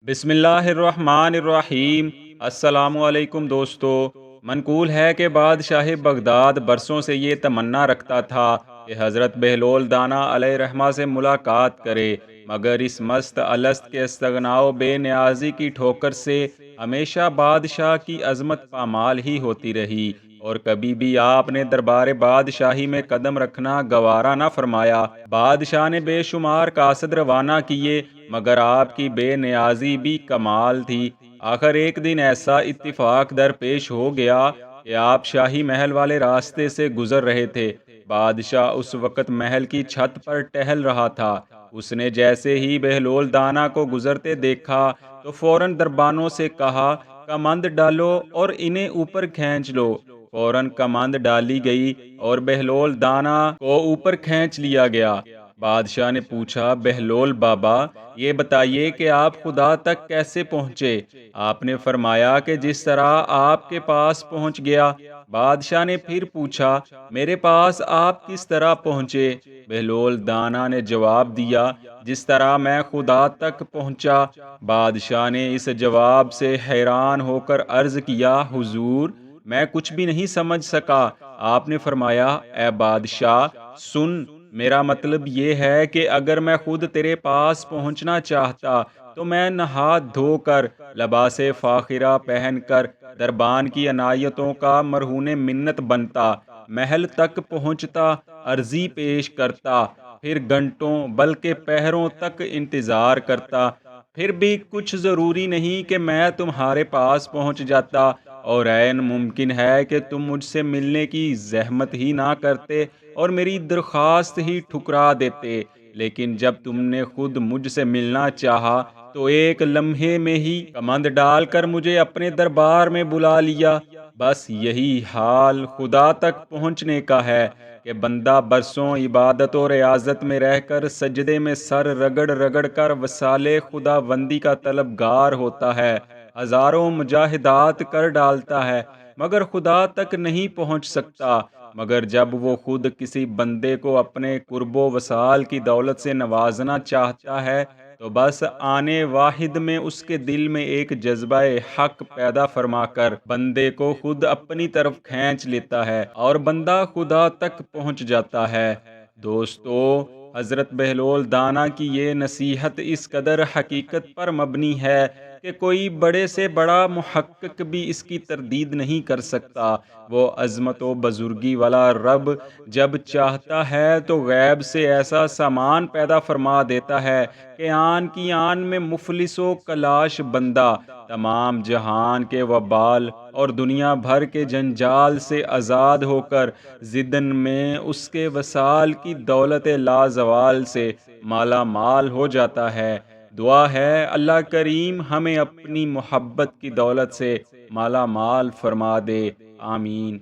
بسم اللہ الرحمن الرحیم۔ السلام علیکم دوستو۔ منقول ہے کہ بادشاہ بغداد برسوں سے یہ تمنا رکھتا تھا کہ حضرت بہلول دانا علیہ رحمہ سے ملاقات کرے، مگر اس مست الست کے استغنا و بے نیازی کی ٹھوکر سے ہمیشہ بادشاہ کی عظمت پامال ہی ہوتی رہی، اور کبھی بھی آپ نے دربار بادشاہی میں قدم رکھنا گوارا نہ فرمایا۔ بادشاہ نے بے شمار قاصد روانہ کیے، مگر آپ کی بے نیازی بھی کمال تھی۔ آخر ایک دن ایسا اتفاق درپیش ہو گیا کہ آپ شاہی محل والے راستے سے گزر رہے تھے۔ بادشاہ اس وقت محل کی چھت پر ٹہل رہا تھا۔ اس نے جیسے ہی بہلول دانا کو گزرتے دیکھا تو فوراً دربانوں سے کہا، کمند ڈالو اور انہیں اوپر کھینچ لو۔ فوراً کمند ڈالی گئی اور بہلول دانا کو اوپر کھینچ لیا گیا۔ بادشاہ نے پوچھا، بہلول بابا، یہ بتائیے کہ آپ خدا تک کیسے پہنچے؟ آپ نے فرمایا کہ جس طرح آپ کے پاس پہنچ گیا۔ بادشاہ نے پھر پوچھا، میرے پاس آپ کس طرح پہنچے؟ بہلول دانا نے جواب دیا، جس طرح میں خدا تک پہنچا۔ بادشاہ نے اس جواب سے حیران ہو کر عرض کیا، حضور، میں کچھ بھی نہیں سمجھ سکا۔ آپ نے فرمایا، اے بادشاہ سن، میرا مطلب یہ ہے کہ اگر میں خود تیرے پاس پہنچنا چاہتا تو میں نہا دھو کر، لباس فاخرہ پہن کر، دربان کی عنایتوں کا مرہون منت بنتا، محل تک پہنچتا، عرضی پیش کرتا، پھر گھنٹوں بلکہ پہروں تک انتظار کرتا، پھر بھی کچھ ضروری نہیں کہ میں تمہارے پاس پہنچ جاتا، اور عین ممکن ہے کہ تم مجھ سے ملنے کی زحمت ہی نہ کرتے اور میری درخواست ہی ٹھکرا دیتے، لیکن جب تم نے خود مجھ سے ملنا چاہا تو ایک لمحے میں ہی کمند ڈال کر مجھے اپنے دربار میں بلا لیا۔ بس یہی حال خدا تک پہنچنے کا ہے کہ بندہ برسوں عبادت و ریاضت میں رہ کر سجدے میں سر رگڑ رگڑ کر وصال خدا بندی کا طلبگار ہوتا ہے، ہزاروں مجاہدات کر ڈالتا ہے، مگر خدا تک نہیں پہنچ سکتا۔ مگر جب وہ خود کسی بندے کو اپنے قرب و وصال کی دولت سے نوازنا چاہتا ہے تو بس آنے واحد میں اس کے دل میں ایک جذبہ حق پیدا فرما کر بندے کو خود اپنی طرف کھینچ لیتا ہے اور بندہ خدا تک پہنچ جاتا ہے۔ دوستو، حضرت بہلول دانا کی یہ نصیحت اس قدر حقیقت پر مبنی ہے کہ کوئی بڑے سے بڑا محقق بھی اس کی تردید نہیں کر سکتا۔ وہ عظمت و بزرگی والا رب جب چاہتا ہے تو غیب سے ایسا سامان پیدا فرما دیتا ہے کہ آن کی آن میں مفلس و کلاش بندہ تمام جہان کے وبال اور دنیا بھر کے جنجال سے آزاد ہو کر زدن میں اس کے وصال کی دولت لازوال سے مالا مال ہو جاتا ہے۔ دعا ہے اللہ کریم ہمیں اپنی محبت کی دولت سے مالا مال فرما دے، آمین۔